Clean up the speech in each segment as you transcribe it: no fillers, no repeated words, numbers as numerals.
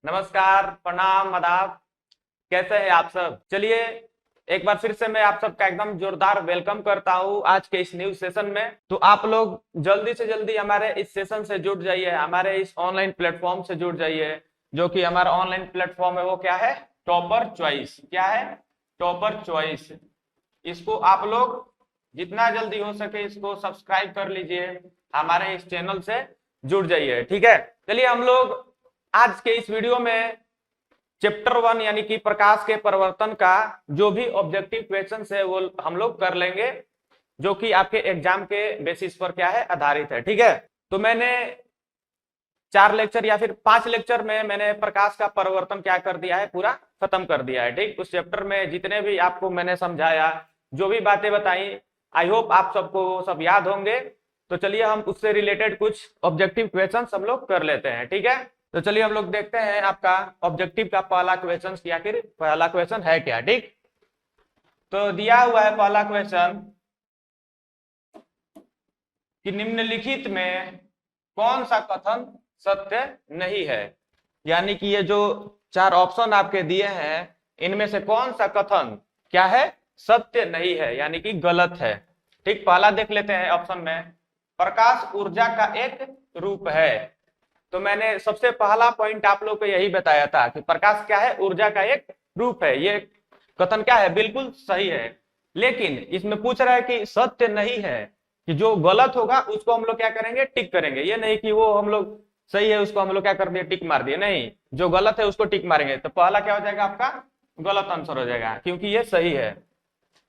नमस्कार, प्रणाम, आदाब। कैसे हैं आप सब? चलिए, एक बार फिर से मैं आप सबका एकदम जोरदार वेलकम करता हूं आज के इस न्यू सेशन में। तो आप लोग जल्दी से जल्दी हमारे इस सेशन से जुड़ जाइए, हमारे इस ऑनलाइन प्लेटफॉर्म से जुड़ जाइए। जो कि हमारा ऑनलाइन प्लेटफॉर्म है वो क्या है? Topper choice. क्या है? Topper choice. इसको आप लोग जितना जल्दी हो सके इसको सब्सक्राइब कर लीजिए, हमारे इस चैनल से जुड़ जाइए। ठीक है, चलिए हम लोग आज के इस वीडियो में चैप्टर 1 यानी कि प्रकाश के परिवर्तन का जो भी ऑब्जेक्टिव क्वेश्चन है वो हम लोग कर लेंगे, जो कि आपके एग्जाम के बेसिस पर क्या है? आधारित है। ठीक है, तो मैंने 4 लेक्चर या फिर 5 लेक्चर में मैंने प्रकाश का परिवर्तन क्या कर दिया है? पूरा खत्म कर दिया है। ठीक, उस चैप्टर में जितने भी आपको मैंने समझाया, जो भी बातें बताई, आई होप आप सबको वो सब याद होंगे। तो चलिए हम उससे रिलेटेड कुछ ऑब्जेक्टिव क्वेश्चन हम लोग कर लेते हैं। ठीक है, तो चलिए हम लोग देखते हैं आपका ऑब्जेक्टिव का पहला क्वेश्चन या फिर पहला क्वेश्चन है क्या। ठीक, तो दिया हुआ है पहला क्वेश्चन कि निम्नलिखित में कौन सा कथन सत्य नहीं है। यानी कि ये जो 4 ऑप्शन आपके दिए हैं, इनमें से कौन सा कथन क्या है? सत्य नहीं है, यानी कि गलत है। ठीक, पहला देख लेते हैं ऑप्शन में, प्रकाश ऊर्जा का एक रूप है। तो मैंने सबसे पहला पॉइंट आप लोग को यही बताया था कि प्रकाश क्या है? ऊर्जा का एक रूप है। ये कथन क्या है? बिल्कुल सही है। लेकिन इसमें पूछ रहा है कि सत्य नहीं है, कि जो गलत होगा उसको हम लोग क्या करेंगे? टिक करेंगे। ये नहीं कि वो हम लोग सही है उसको हम लोग क्या कर दिए? टिक मार दिए। नहीं, जो गलत है उसको टिक मारेंगे। तो पहला क्या हो जाएगा? आपका गलत आंसर हो जाएगा, क्योंकि ये सही है।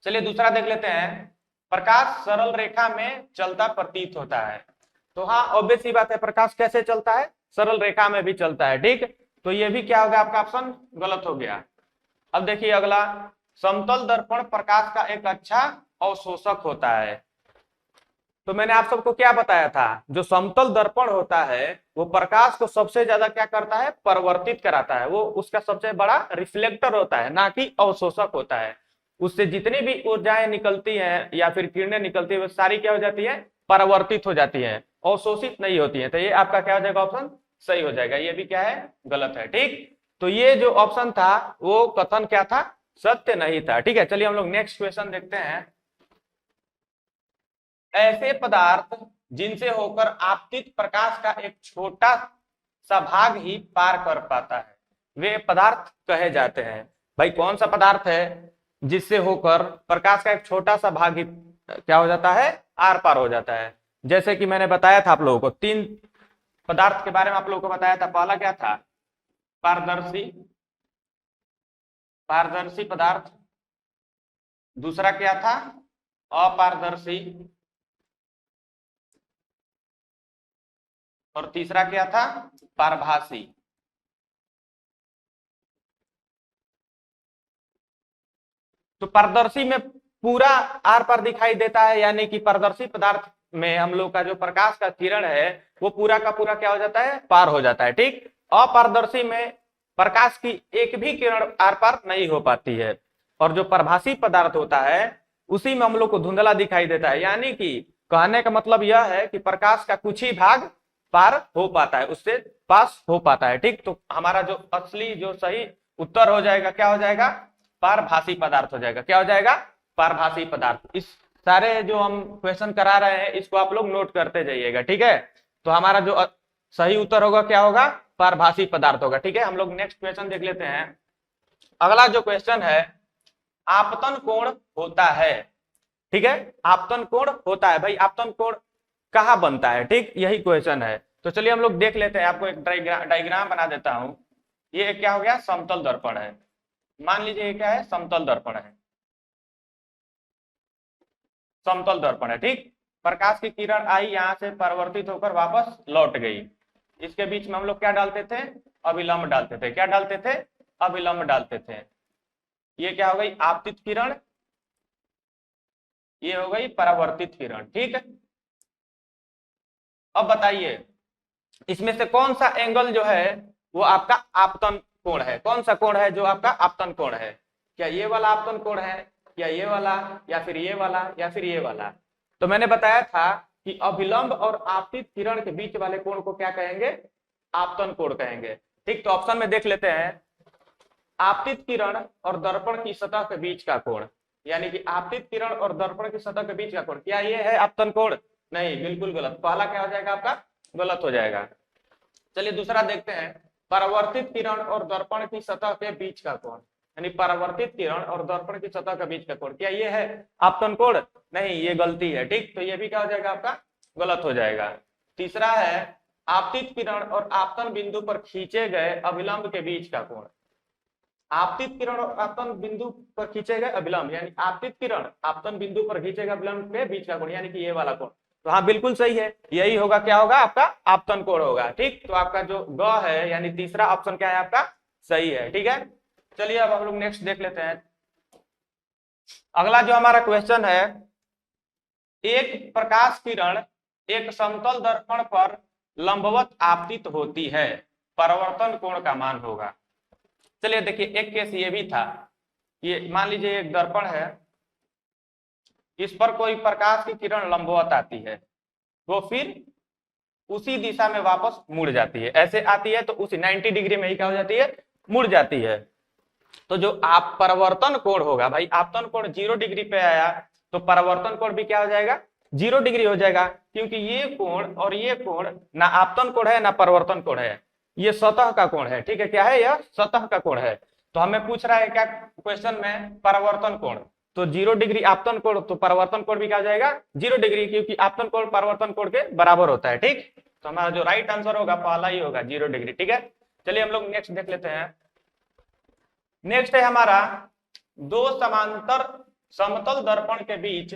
चलिए दूसरा देख लेते हैं, प्रकाश सरल रेखा में चलता प्रतीत होता है। तो हाँ, ऑब्वियस सी बात है, प्रकाश कैसे चलता है? सरल रेखा में भी चलता है। ठीक, तो ये भी क्या होगा? आपका ऑप्शन गलत हो गया। अब देखिए अगला, समतल दर्पण प्रकाश का एक अच्छा अवशोषक होता है। तो मैंने आप सबको क्या बताया था? जो समतल दर्पण होता है वो प्रकाश को सबसे ज्यादा क्या करता है? परिवर्तित कराता है। वो उसका सबसे बड़ा रिफ्लेक्टर होता है, ना कि अवशोषक होता है। उससे जितनी भी ऊर्जाएं निकलती हैं या फिर किरणें निकलती है वो सारी क्या हो जाती है? परावर्तित हो जाती है, अवशोषित नहीं होती है। तो ये आपका क्या हो जाएगा? ऑप्शन सही हो जाएगा। ये भी क्या है? गलत है। ठीक, तो ये जो ऑप्शन था वो कथन क्या था? सत्य नहीं था। ठीक है, चलिए हम लोग नेक्स्ट क्वेश्चन देखते हैं। ऐसे पदार्थ जिनसे होकर आपतित प्रकाश का एक छोटा सा भाग ही पार कर पाता है, वे पदार्थ कहे जाते हैं। भाई कौन सा पदार्थ है जिससे होकर प्रकाश का एक छोटा सा भाग ही क्या हो जाता है? आर पार हो जाता है। जैसे कि मैंने बताया था आप लोगों को, 3 पदार्थ के बारे में आप लोगों को बताया था। पहला क्या था? पारदर्शी, पारदर्शी पदार्थ। दूसरा क्या था? अपारदर्शी। और तीसरा क्या था? पारभासी। तो पारदर्शी में पूरा आर पार दिखाई देता है, यानी कि पारदर्शी पदार्थ में हम लोग का जो प्रकाश का किरण है वो पूरा का पूरा क्या हो जाता है? पार हो जाता है। ठीक, अपारदर्शी में प्रकाश की एक भी किरण आर पार नहीं हो पाती है। और जो प्रभासी पदार्थ होता है उसी में हम लोग को धुंधला दिखाई देता है। यानी कि कहने का मतलब यह है कि प्रकाश का कुछ ही भाग पार हो पाता है, उससे पास हो पाता है। ठीक, तो हमारा जो असली जो सही उत्तर हो जाएगा क्या हो जाएगा? पारभासी पदार्थ हो जाएगा। क्या हो जाएगा? पारभासी पदार्थ। इस सारे जो हम क्वेश्चन करा रहे हैं इसको आप लोग नोट करते जाइएगा। ठीक है, तो हमारा जो सही उत्तर होगा क्या होगा? पारभासी पदार्थ होगा। ठीक है, हम लोग नेक्स्ट क्वेश्चन देख लेते हैं। अगला जो क्वेश्चन है, आपतन कोण होता है। ठीक है, आपतन कोण होता है। भाई आपतन कोण कहाँ बनता है? ठीक, यही क्वेश्चन है। तो चलिए हम लोग देख लेते हैं। आपको एक डायग्राम बना देता हूं। ये क्या हो गया? समतल दर्पण है। मान लीजिए ये क्या है? समतल दर्पण है, समतल दर्पण है। ठीक, प्रकाश की किरण आई, यहां से परिवर्तित होकर वापस लौट गई। इसके बीच में हम लोग क्या डालते थे? अभिलंब डालते थे। क्या डालते थे? अभिलंब डालते थे। ये क्या हो गई? आपतित किरण। ये हो गई परावर्तित किरण। ठीक है, अब बताइए इसमें से कौन सा एंगल जो है वो आपका आपतन कोण है? कौन सा कोण है जो आपका आपतन कोण है? क्या ये वाला आपतन कोण है, या ये वाला, या फिर ये वाला, या फिर ये वाला? तो मैंने बताया था कि अभिलंब और आपतित किरण के बीच वाले कोण को क्या कहेंगे? आपतन कोण कहेंगे। ठीक, तो ऑप्शन में देख लेते हैं, आपतित किरण और दर्पण की सतह के बीच का कोण, यानी कि आपतित किरण और दर्पण की सतह के बीच का कोण, क्या ये है आपतन कोण? नहीं, बिल्कुल गलत। पहला क्या हो जाएगा आपका? गलत हो जाएगा। चलिए दूसरा देखते हैं, परावर्तित किरण और दर्पण की सतह के बीच का कोण, यानी परावर्तित किरण और दर्पण की सतह के बीच का कोण, क्या ये है आपतन कोण? नहीं, ये गलती है। ठीक, तो ये भी क्या हो जाएगा आपका? गलत हो जाएगा। तीसरा है, आपतित किरण और आपतन बिंदु पर खींचे गए अभिलंब के बीच का कोण, आपतित किरण और आपतन बिंदु पर खींचे गए अभिलंब, यानी आपतित किरण आपतन बिंदु पर खींचे गए अभिलंब के बीच का कोण, यानी कि ये वाला कोण। तो हाँ, बिल्कुल सही है, यही होगा, क्या होगा आपका? आपतन कोण होगा। ठीक, तो आपका जो ग है यानी तीसरा ऑप्शन क्या है आपका? सही है। ठीक है, चलिए अब हम लोग नेक्स्ट देख लेते हैं। अगला जो हमारा क्वेश्चन है, एक प्रकाश किरण एक समतल दर्पण पर लंबवत आपतित होती है, परावर्तन कोण का मान होगा। चलिए देखिए, एक केस ये भी था, ये मान लीजिए एक दर्पण है, इस पर कोई प्रकाश की किरण लंबवत आती है, वो फिर उसी दिशा में वापस मुड़ जाती है, ऐसे आती है तो उसी 90 डिग्री में ही क्या हो जाती है? मुड़ जाती है। तो जो आप परावर्तन कोण होगा भाई, आपतन कोण 0 डिग्री पे आया तो परावर्तन कोण भी क्या हो जाएगा? 0 डिग्री हो जाएगा, क्योंकि ये कोण और ये कोण ना आपतन कोण है ना परावर्तन कोण है, ये सतह का कोण है। ठीक है, क्या है? यह सतह का कोण है। तो हमें पूछ रहा है क्या क्वेश्चन में? परावर्तन कोण, तो 0 डिग्री आपतन कोण, तो परावर्तन कोण भी क्या हो जाएगा? 0 डिग्री, क्योंकि आपतन कोण परावर्तन कोण के बराबर होता है। ठीक, तो हमारा जो राइट आंसर होगा पहला ही होगा, 0 डिग्री। ठीक है, चलिए हम लोग नेक्स्ट देख लेते हैं। नेक्स्ट है हमारा, दो समांतर समतल दर्पण के बीच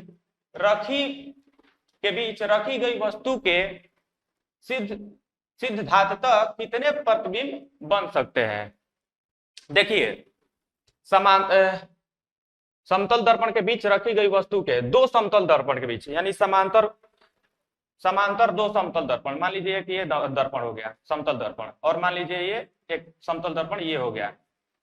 रखी गई वस्तु के सिद्धांततः कितने प्रतिबिंब बन सकते हैं? देखिए, समतल दर्पण के बीच रखी गई वस्तु के, दो समतल दर्पण के बीच, यानी समांतर दो समतल दर्पण, मान लीजिए कि ये दर्पण हो गया समतल दर्पण, और मान लीजिए ये एक समतल दर्पण ये हो गया,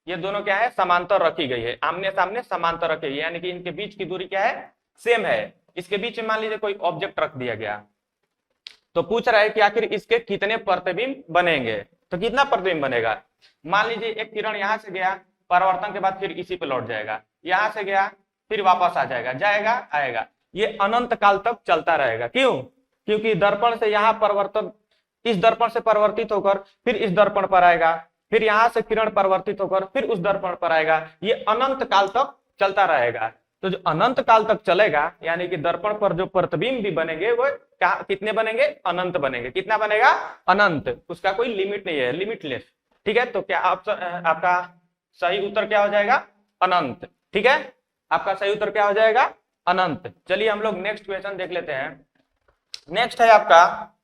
ये दोनों क्या है? समांतर रखी गई है, आमने सामने समांतर रखी गई है, यानी कि इनके बीच की दूरी क्या है? सेम है। इसके बीच में मान लीजिए कोई ऑब्जेक्ट रख दिया गया, तो पूछ रहा है कि आखिर इसके कितने प्रतिबिंब बनेंगे। तो कितना प्रतिबिंब बनेगा? मान लीजिए एक किरण यहां से गया, परावर्तन के बाद फिर इसी पे लौट जाएगा, यहां से गया फिर वापस आ जाएगा, जाएगा आएगा, ये अनंत काल तक चलता रहेगा। क्यों? क्योंकि दर्पण से यहाँ परिवर्तन, इस दर्पण से परिवर्तित होकर फिर इस दर्पण पर आएगा, फिर यहां से किरण परिवर्तित होकर फिर उस दर्पण पर आएगा, ये अनंत काल तक चलता रहेगा। तो जो अनंत काल तक चलेगा, यानी कि दर्पण पर जो प्रतिबिंब भी बनेंगे वो कितने बनेंगे? अनंत बनेंगे। कितना बनेगा? अनंत, उसका कोई लिमिट नहीं है, लिमिटलेस। ठीक है, तो क्या आपका सही उत्तर क्या हो जाएगा? अनंत। ठीक है, आपका सही उत्तर क्या हो जाएगा? अनंत। चलिए हम लोग नेक्स्ट क्वेश्चन देख लेते हैं। नेक्स्ट है आपका,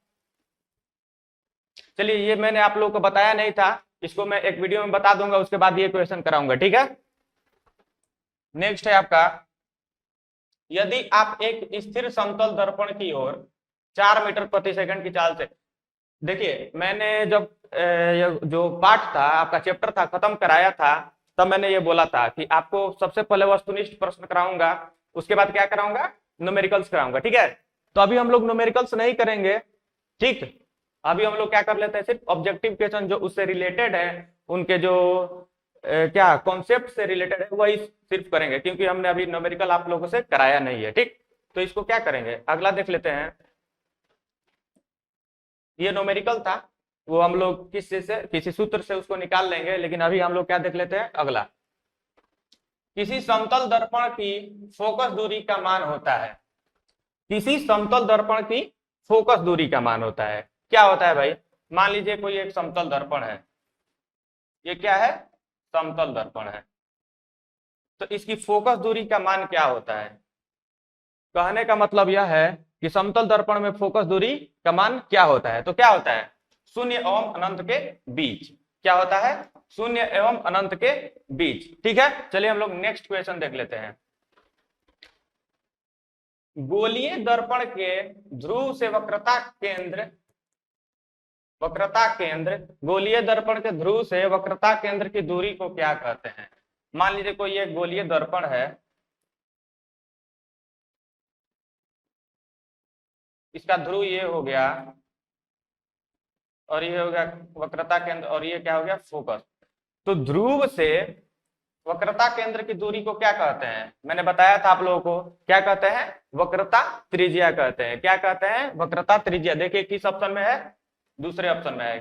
चलिए ये मैंने आप लोगों को बताया नहीं था, इसको मैं एक वीडियो में बता दूंगा, उसके बाद ये क्वेश्चन कराऊंगा। ठीक है, नेक्स्ट है आपका, यदि आप एक स्थिर समतल दर्पण की ओर 4 मीटर प्रति सेकंड की चाल से, देखिए मैंने जब जो पाठ था आपका, चैप्टर था, खत्म कराया था, तब मैंने ये बोला था कि आपको सबसे पहले वस्तुनिष्ठ प्रश्न कराऊंगा, उसके बाद क्या कराऊंगा? न्यूमेरिकल्स कराऊंगा। ठीक है, तो अभी हम लोग न्यूमेरिकल्स नहीं करेंगे। ठीक, अभी हम लोग क्या कर लेते हैं, सिर्फ ऑब्जेक्टिव क्वेश्चन जो उससे रिलेटेड है, उनके जो क्या कॉन्सेप्ट से रिलेटेड है वही सिर्फ करेंगे, क्योंकि हमने अभी न्यूमेरिकल आप लोगों से कराया नहीं है। ठीक, तो इसको क्या करेंगे, अगला देख लेते हैं। ये न्यूमेरिकल था, वो हम लोग किसी सूत्र से उसको निकाल लेंगे, लेकिन अभी हम लोग क्या देख लेते हैं, अगला, किसी समतल दर्पण की फोकस दूरी का मान होता है, किसी समतल दर्पण की फोकस दूरी का मान होता है। क्या होता है भाई? मान लीजिए कोई एक समतल दर्पण है, ये क्या है? समतल दर्पण है, तो इसकी फोकस दूरी का मान क्या होता है? कहने का मतलब यह है कि समतल दर्पण में फोकस दूरी का मान क्या होता है? तो क्या होता है? शून्य एवं अनंत के बीच। क्या होता है? शून्य एवं अनंत के बीच। ठीक है, चलिए हम लोग नेक्स्ट क्वेश्चन देख लेते हैं। गोलीय दर्पण के ध्रुव से गोलीय दर्पण के ध्रुव से वक्रता केंद्र की दूरी को क्या कहते हैं? मान लीजिए कोई एक गोलीय दर्पण है, इसका ध्रुव ये हो गया, और ये हो गया वक्रता केंद्र, और ये क्या हो गया फोकस। तो ध्रुव से वक्रता केंद्र की दूरी को क्या कहते हैं? मैंने बताया था आप लोगों को, क्या कहते हैं? वक्रता त्रिज्या कहते हैं। क्या कहते हैं? वक्रता त्रिज्या। देखिए किस ऑप्शन में है? दूसरे ऑप्शन में है।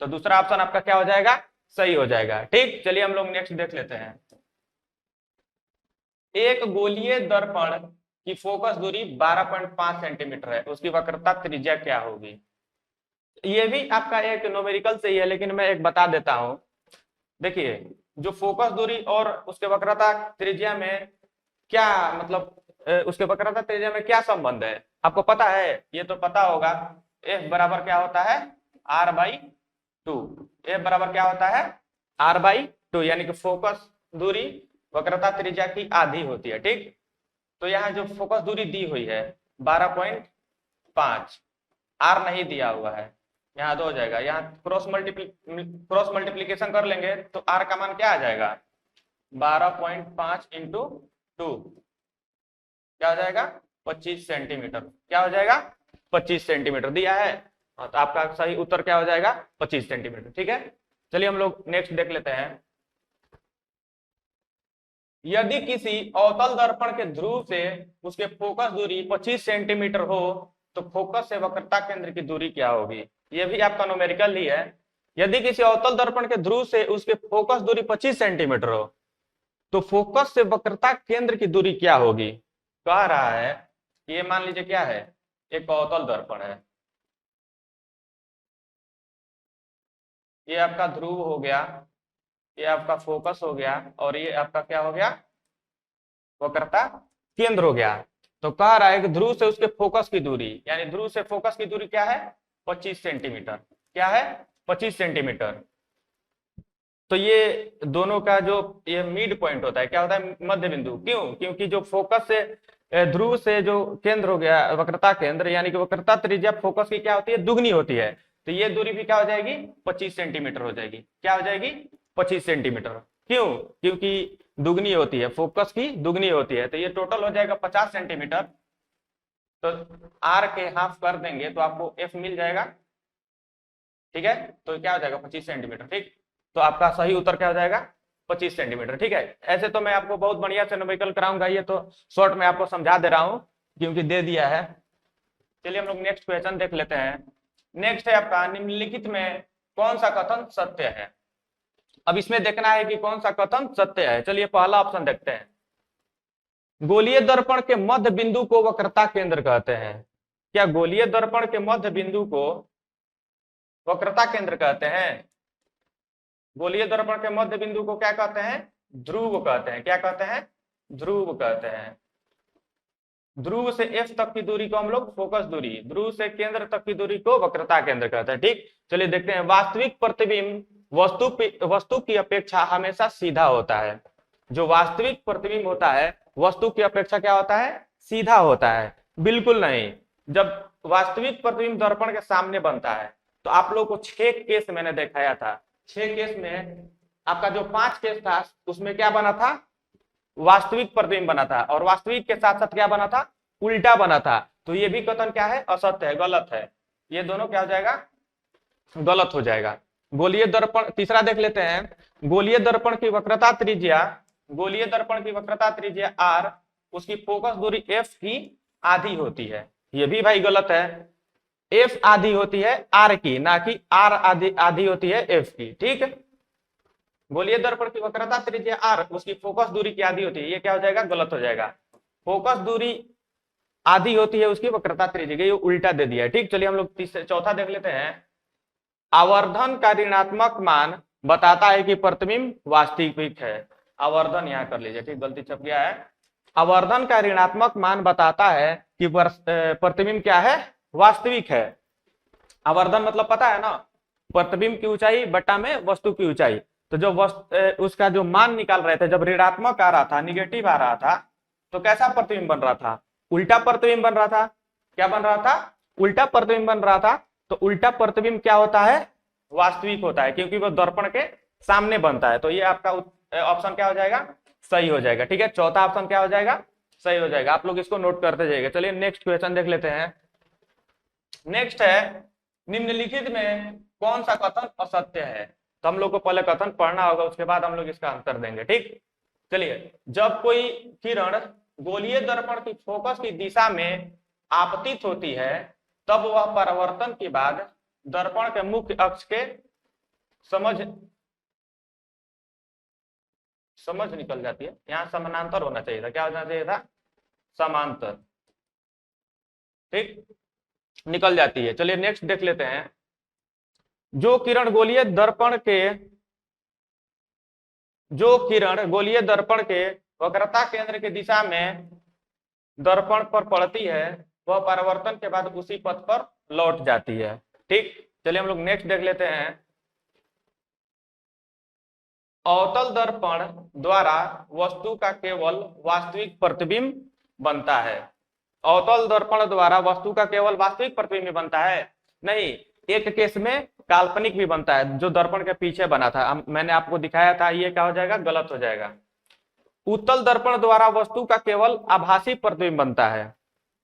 तो दूसरा ऑप्शन आपका क्या हो जाएगा? सही हो जाएगा। ठीक, चलिए हम लोग नेक्स्ट देख लेते हैं। एक गोलीय दर्पण की फोकस दूरी 12.5 सेंटीमीटर है, उसकी वक्रता त्रिज्या क्या होगी? ये भी आपका एक न्यूमेरिकल से ही है, लेकिन मैं एक बता देता हूं। देखिए जो फोकस दूरी और उसके वक्रता त्रिज्या में क्या मतलब, उसके वक्रता त्रिज्या में क्या संबंध है आपको पता है? ये तो पता होगा। F बराबर क्या होता है? R/2। F बराबर क्या होता है? R/2, यानी कि फोकस दूरी वक्रता त्रिज्या की आधी होती है। ठीक, तो यहाँ जो फोकस दूरी दी हुई है 12.5, R नहीं दिया हुआ है, यहाँ 2 हो जाएगा। यहाँ क्रॉस मल्टीप्लीकेशन कर लेंगे तो R का मान क्या आ जाएगा? 12.5 इंटू 2 क्या हो जाएगा? 25 सेंटीमीटर। क्या हो जाएगा? 25 सेंटीमीटर दिया है। तो आपका सही उत्तर क्या हो जाएगा? 25 सेंटीमीटर। ठीक है, चलिए हम लोग नेक्स्ट देख लेते हैं। यदि किसी अवतल दर्पण के ध्रुव से उसके फोकस दूरी 25 सेंटीमीटर हो तो फोकस से वक्रता केंद्र की दूरी क्या होगी? यह भी आपका न्यूमेरिकल ही है। यदि किसी अवतल दर्पण के ध्रुव से उसके फोकस दूरी 25 सेंटीमीटर हो तो फोकस से वक्रता केंद्र की दूरी क्या होगी? कह रहा है ये मान लीजिए क्या है, एक अवतल दर्पण है, ये आपका ध्रुव हो गया, ये आपका फोकस हो गया, और ये आपका क्या हो गया? वक्रता केंद्र हो गया। तो कह रहा है कि ध्रुव से उसके फोकस की दूरी, यानी ध्रुव से फोकस की दूरी क्या है? 25 सेंटीमीटर। क्या है? 25 सेंटीमीटर। तो ये दोनों का जो ये मिड पॉइंट होता है, क्या होता है? मध्य बिंदु। क्यों? क्योंकि जो फोकस से ध्रुव से जो केंद्र हो गया वक्रता केंद्र, यानी कि वक्रता त्रिज्या फोकस की क्या होती है? दुगनी होती है। तो ये दूरी भी क्या हो जाएगी? 25 सेंटीमीटर हो जाएगी। क्या हो जाएगी? 25 सेंटीमीटर। क्यों? क्योंकि दुगनी होती है, फोकस की दुगनी होती है। तो ये टोटल हो जाएगा 50 सेंटीमीटर। तो आर के हाफ कर देंगे तो आपको एफ मिल जाएगा। ठीक है, तो क्या हो जाएगा? 25 सेंटीमीटर। ठीक, तो आपका सही उत्तर क्या हो जाएगा? 25 सेंटीमीटर। ठीक है, ऐसे तो मैं आपको बहुत बढ़िया से न्यूमेरिकल कराऊंगा, ये तो शॉर्ट में आपको समझा दे रहा हूं क्योंकि दे दिया है। चलिए हम लोग नेक्स्ट क्वेश्चन देख लेते हैं। नेक्स्ट है आपका, निम्नलिखित में कौन सा कथन सत्य है? अब इसमें देखना है कि कौन सा कथन सत्य है। चलिए पहला ऑप्शन देखते हैं। गोलीय दर्पण के मध्य बिंदु को वक्रता केंद्र कहते हैं। क्या गोलीय दर्पण के मध्य बिंदु को वक्रता केंद्र कहते हैं? गोलीय दर्पण के मध्य बिंदु को क्या कहते हैं? ध्रुव कहते हैं। क्या कहते हैं? ध्रुव कहते हैं। ध्रुव से एफ तक की दूरी को हम लोग फोकस दूरी, ध्रुव से केंद्र तक की दूरी को वक्रता केंद्र कहते हैं। ठीक, चलिए देखते हैं। वास्तविक प्रतिबिंब वस्तु की अपेक्षा हमेशा सीधा होता है। जो वास्तविक प्रतिबिंब होता है वस्तु की अपेक्षा क्या होता है? सीधा होता है। बिल्कुल नहीं। जब वास्तविक प्रतिबिंब दर्पण के सामने बनता है तो आप लोग को 6 केस मैंने दिखाया था। 6 केस में आपका जो 5 केस था उसमें क्या बना था? वास्तविक प्रतिबिंब बना था, और वास्तविक के साथ साथ क्या बना था? उल्टा बना था। तो ये भी कथन क्या है? असत्य है, गलत है। ये दोनों क्या हो जाएगा? गलत हो जाएगा। गोलीय दर्पण, तीसरा देख लेते हैं। गोलीय दर्पण की वक्रता त्रिज्या, गोलीय दर्पण की वक्रता त्रिज्या r, उसकी फोकस दूरी f की आधी होती है। ये भी भाई गलत है। f आधी होती है r की, ना कि r आधी आधी होती है f की। ठीक, गोलीय दर्पण की वक्रता त्रिज्या r, उसकी फोकस दूरी की आधी होती है। ये क्या हो जाएगा? गलत हो जाएगा। फोकस दूरी आधी होती है उसकी वक्रता त्रिज्या, ये उल्टा दे दिया है। ठीक, चलिए हम लोग चौथा देख लेते हैं। आवर्धन का ऋणात्मक मान बताता है कि प्रतिबिंब वास्तविक है। आवर्धन यहाँ कर लीजिए, ठीक, गलती छप गया है। आवर्धन का ऋणात्मक मान बताता है कि प्रतिबिंब क्या है? वास्तविक है। आवर्धन मतलब पता है ना, प्रतिबिंब की ऊंचाई बटा में वस्तु की ऊंचाई। तो जो उसका जो मान निकाल रहे थे, जब ऋणात्मक आ रहा था, निगेटिव आ रहा था, तो कैसा प्रतिबिंब बन रहा था? उल्टा प्रतिबिंब बन रहा था। क्या बन रहा था? उल्टा प्रतिबिंब बन रहा था। तो उल्टा प्रतिबिंब क्या होता है? वास्तविक होता है, क्योंकि वो दर्पण के सामने बनता है। तो ये आपका ऑप्शन क्या हो जाएगा? सही हो जाएगा। ठीक है, चौथा ऑप्शन क्या हो जाएगा? सही हो जाएगा। आप लोग इसको नोट करते जाइएगा। चलिए नेक्स्ट क्वेश्चन देख लेते हैं। नेक्स्ट है, निम्नलिखित में कौन सा कथन असत्य है? तो हम लोग को पहले कथन पढ़ना होगा, उसके बाद हम लोग इसका आंसर देंगे। ठीक, चलिए। जब कोई किरण गोलीय दर्पण की फोकस की दिशा में आपतित होती है तब वह परावर्तन के बाद दर्पण के मुख्य अक्ष के समझ निकल जाती है। यहाँ समानांतर होना चाहिए था, क्या होना चाहिए था? समांतर। ठीक, निकल जाती है। चलिए नेक्स्ट देख लेते हैं। जो किरण गोलीय दर्पण के वक्रता केंद्र की दिशा में दर्पण पर पड़ती है वह परावर्तन के बाद उसी पथ पर लौट जाती है। ठीक, चलिए हम लोग नेक्स्ट देख लेते हैं। अवतल दर्पण द्वारा वस्तु का केवल वास्तविक प्रतिबिंब बनता है। अवतल दर्पण द्वारा वस्तु का केवल वास्तविक प्रतिबिंब बनता है? नहीं, एक केस में काल्पनिक भी बनता है, जो दर्पण के पीछे बना था। मैंने आपको दिखाया था, ये क्या हो जाएगा? गलत हो जाएगा। उत्तल दर्पण द्वारा वस्तु का केवल आभासी प्रतिबिंब बनता है।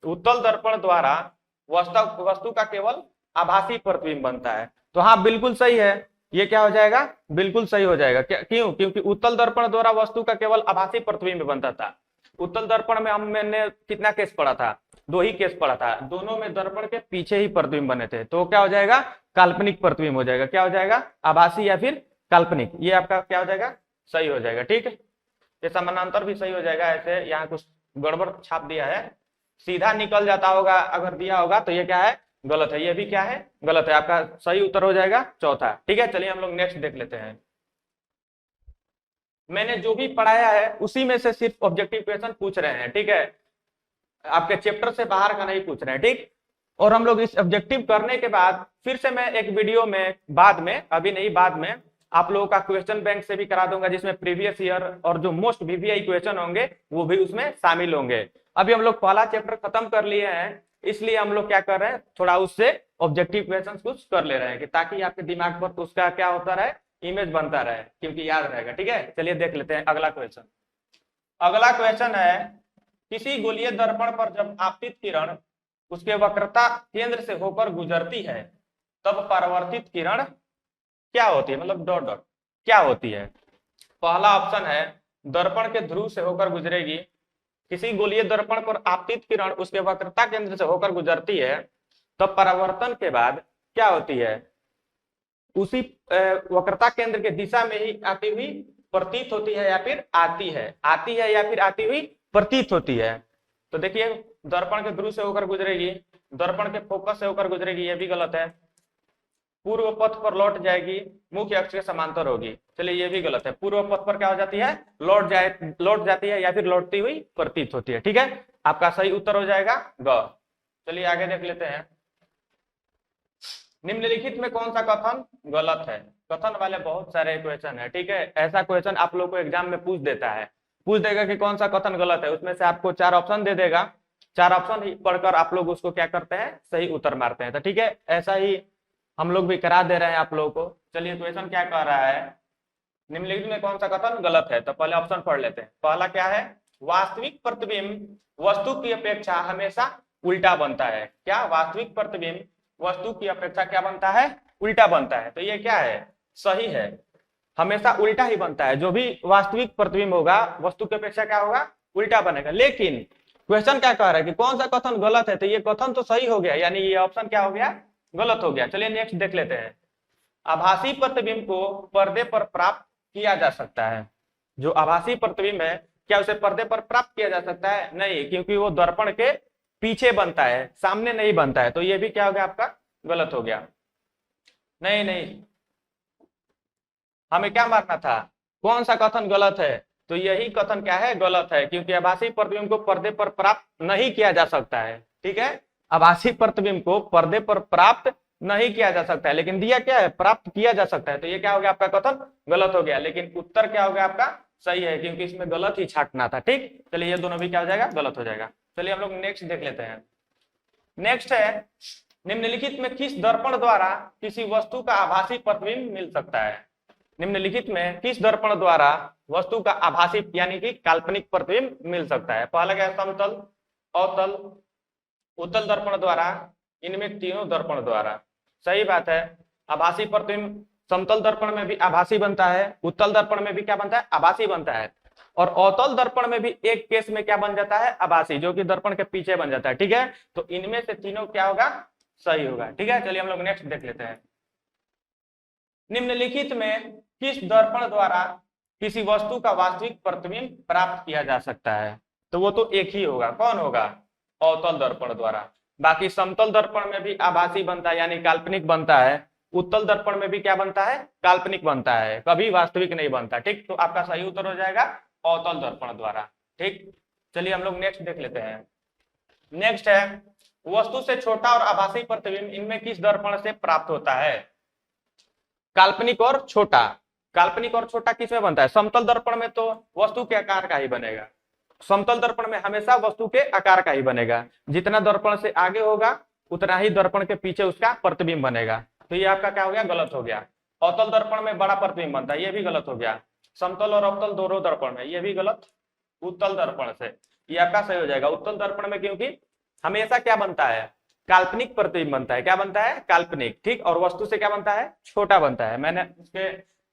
उत्तल दर्पण द्वारा वस्तु का केवल आभासी प्रतिबिंब बनता है। तो हाँ, बिल्कुल सही है। ये क्या हो जाएगा? बिल्कुल सही हो जाएगा। क्यों? क्योंकि उत्तल दर्पण द्वारा वस्तु का केवल आभासी प्रतिबिंब बनता था। उत्तल दर्पण में मैंने कितना केस पढ़ा था? 2 ही केस पढ़ा था। दोनों में दर्पण के पीछे ही प्रतिबिंब बने थे। तो क्या हो जाएगा? काल्पनिक प्रतिबिंब हो जाएगा। क्या हो जाएगा? आभासी या फिर काल्पनिक। ये आपका क्या हो जाएगा? सही हो जाएगा। ठीक है, ये समानांतर भी सही हो जाएगा। ऐसे यहाँ कुछ गड़बड़ छाप दिया है, सीधा निकल जाता होगा अगर दिया होगा तो ये क्या है? गलत है। ये भी क्या है? गलत है। आपका सही उत्तर हो जाएगा चौथा। ठीक है, चलिए हम लोग नेक्स्ट देख लेते हैं। मैंने जो भी पढ़ाया है उसी में से सिर्फ ऑब्जेक्टिव क्वेश्चन पूछ रहे हैं। ठीक है, आपके चैप्टर से बाहर का नहीं पूछ रहे हैं। ठीक, और हम लोग इस ऑब्जेक्टिव करने के बाद फिर से मैं एक वीडियो में बाद में, अभी नहीं बाद में, आप लोगों का क्वेश्चन बैंक से भी करा दूंगा, जिसमें प्रीवियस ईयर और जो मोस्ट वीवीआई क्वेश्चन होंगे वो भी उसमें शामिल होंगे। अभी हम लोग पहला चैप्टर खत्म कर लिए हैं, इसलिए हम लोग क्या कर रहे हैं, थोड़ा उससे ऑब्जेक्टिव क्वेश्चन कुछ कर ले रहे हैं, कि ताकि आपके दिमाग पर उसका क्या होता रहे, इमेज बनता रहे, क्योंकि याद रहेगा। ठीक है, चलिए देख लेते हैं अगला क्वेश्चन। अगला क्वेश्चन है, किसी गोलीय दर्पण पर जब आपतित किरण उसके वक्रता केंद्र से होकर गुजरती है तब परावर्तित किरण क्या होती है? मतलब डॉट डॉट क्या होती है? पहला ऑप्शन है दर्पण के ध्रुव से होकर गुजरेगी। किसी गोलीय दर्पण पर आपतित किरण उसके वक्रता केंद्र से होकर गुजरती है तब परावर्तन के बाद क्या होती है? उसी वक्रता केंद्र के दिशा में ही आती हुई प्रतीत होती है या फिर आती है? आती है या फिर आती हुई प्रतीत होती है? तो देखिए, दर्पण के ध्रुव से होकर गुजरेगी, दर्पण के फोकस से होकर गुजरेगी, ये भी गलत है। पूर्व पथ पर लौट जाएगी, मुख्य अक्ष के समांतर होगी, चलिए ये भी गलत है। पूर्व पथ पर क्या हो जाती है? लौट जाती है या फिर लौटती हुई प्रतीत होती है। ठीक है, आपका सही उत्तर हो जाएगा ग। चलिए आगे देख लेते हैं। निम्नलिखित में कौन सा कथन गलत है? कथन वाले बहुत सारे क्वेश्चन है। ठीक है, ऐसा क्वेश्चन आप लोग को एग्जाम में पूछ देता है, पूछ देगा कि कौन सा कथन गलत है, उसमें से आपको 4 ऑप्शन दे देगा। 4 ऑप्शन पढ़कर आप लोग उसको क्या करते हैं? सही उत्तर मारते हैं। तो ठीक है, ऐसा ही हम लोग भी करा दे रहे हैं आप लोगों को। चलिए क्वेश्चन क्या कर रहा है, निम्नलिखित में कौन सा कथन गलत है? तो पहले ऑप्शन पढ़ लेते हैं। पहला क्या है? वास्तविक प्रतिबिंब वस्तु की अपेक्षा हमेशा उल्टा बनता है। क्या? वास्तविक प्रतिबिंब वस्तु की अपेक्षा क्या बनता है? उल्टा बनता है। तो ये क्या है? सही है, हमेशा उल्टा ही बनता है। जो भी वास्तविक प्रतिबिंब होगा वस्तु की अपेक्षा क्या होगा? उल्टा बनेगा। लेकिन क्वेश्चन क्या कह रहा है कि कौन सा कथन गलत है? तो ये कथन तो सही हो गया, यानी ये ऑप्शन क्या हो गया? गलत हो गया। चलिए नेक्स्ट देख लेते हैं। आभासी प्रतिबिंब को पर्दे पर प्राप्त किया जा सकता है। जो आभासी प्रतिबिंब है, क्या उसे पर्दे पर प्राप्त किया जा सकता है? नहीं, क्योंकि वो दर्पण के पीछे बनता है, सामने नहीं बनता है। तो ये भी क्या हो गया? आपका गलत हो गया। नहीं नहीं, हमें क्या मारना था? कौन सा कथन गलत है? तो यही कथन क्या है? गलत है, क्योंकि आभासी प्रतिबिंब को पर्दे पर प्राप्त नहीं किया जा सकता है। ठीक है, आभासी प्रतिबिंब को पर्दे पर प्राप्त नहीं किया जा सकता है, लेकिन दिया क्या है? प्राप्त किया जा सकता है। तो ये क्या हो गया? आपका कथन गलत हो गया। लेकिन उत्तर क्या हो गया? आपका सही है, क्योंकि इसमें गलत ही छांटना था। ठीक, चलिए ये दोनों भी क्या हो जाएगा? गलत हो जाएगा। चलिए हम लोग नेक्स्ट देख लेते हैं। नेक्स्ट है, निम्नलिखित में किस दर्पण द्वारा किसी वस्तु का आभासी प्रतिबिंब मिल सकता है? निम्नलिखित में किस दर्पण द्वारा वस्तु का आभासी यानी कि काल्पनिक प्रतिबिंब मिल सकता है? पहला क्या? समतल, अवतल, उत्तल दर्पण द्वारा, इनमें तीनों दर्पण द्वारा। सही बात है, आभासी प्रतिबिंब समतल दर्पण में भी आभासी बनता है, उत्तल दर्पण में भी क्या बनता है, आभासी बनता है, और अवतल दर्पण में भी एक केस में क्या बन जाता है, आभासी, जो कि दर्पण के पीछे बन जाता है। ठीक है, तो इनमें से तीनों क्या होगा, सही होगा। ठीक है, चलिए हम लोग नेक्स्ट देख लेते हैं। निम्नलिखित में किस दर्पण द्वारा किसी वस्तु का वास्तविक प्रतिबिंब प्राप्त किया जा सकता है? तो वो तो एक ही होगा, कौन होगा, अवतल दर्पण द्वारा। बाकी समतल दर्पण में भी आभासी बनता है यानी काल्पनिक बनता है, उत्तल दर्पण में भी क्या बनता है, काल्पनिक बनता है, कभी वास्तविक नहीं बनता। ठीक, तो आपका सही उत्तर हो जाएगा अवतल दर्पण द्वारा। ठीक, चलिए हम लोग नेक्स्ट देख लेते हैं। नेक्स्ट है, वस्तु से छोटा और आभासी प्रतिबिंब इनमें किस दर्पण से प्राप्त होता है? काल्पनिक और छोटा। काल्पनिक और छोटा किसमें बनता है? समतल दर्पण में तो वस्तु के आकार का ही बनेगा, समतल दर्पण में हमेशा वस्तु के आकार का ही बनेगा, जितना दर्पण से आगे होगा उतना ही दर्पण के पीछे उसका प्रतिबिंब बनेगा। तो ये आपका क्या हो गया, गलत हो गया। अवतल दर्पण में बड़ा प्रतिबिंब बनता है, ये भी गलत हो गया। समतल और अवतल दोनों दर्पण में, ये भी गलत। उत्तल दर्पण से, ये आपका सही हो जाएगा उत्तल दर्पण में, क्योंकि हमेशा क्या बनता है, काल्पनिक प्रतिबिंब बनता है। क्या बनता है, काल्पनिक। ठीक, और वस्तु से क्या बनता है, छोटा बनता है। मैंने उसके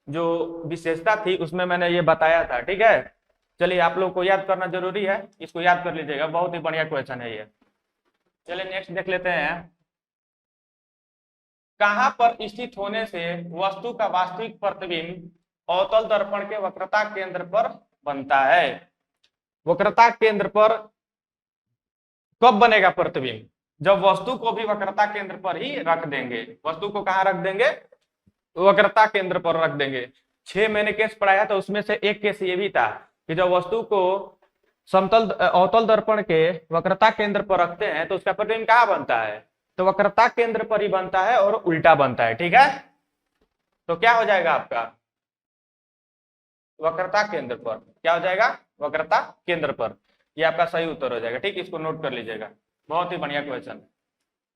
जो विशेषता थी उसमें मैंने ये बताया था। ठीक है, चलिए आप लोग को याद करना जरूरी है, इसको याद कर लीजिएगा, बहुत ही बढ़िया क्वेश्चन है ये। चलिए नेक्स्ट देख लेते हैं। कहां पर स्थित होने से वस्तु का वास्तविक प्रतिबिंब अवतल दर्पण के वक्रता केंद्र पर बनता है? वक्रता केंद्र पर कब बनेगा प्रतिबिंब? जब वस्तु को भी वक्रता केंद्र पर ही रख देंगे। वस्तु को कहां रख देंगे, वक्रता केंद्र पर रख देंगे। 6 मैंने केस पढ़ाया था, उसमें से एक केस ये भी था कि जब वस्तु को समतल अवतल दर्पण के वक्रता केंद्र पर रखते हैं तो उसका प्रतिबिंब कहां बनता है, तो वक्रता केंद्र पर ही बनता है और उल्टा बनता है। ठीक है, तो क्या हो जाएगा आपका, वक्रता केंद्र पर। क्या हो जाएगा, वक्रता केंद्र पर। ये आपका सही उत्तर हो जाएगा। ठीक, इसको नोट कर लीजिएगा, बहुत ही बढ़िया क्वेश्चन।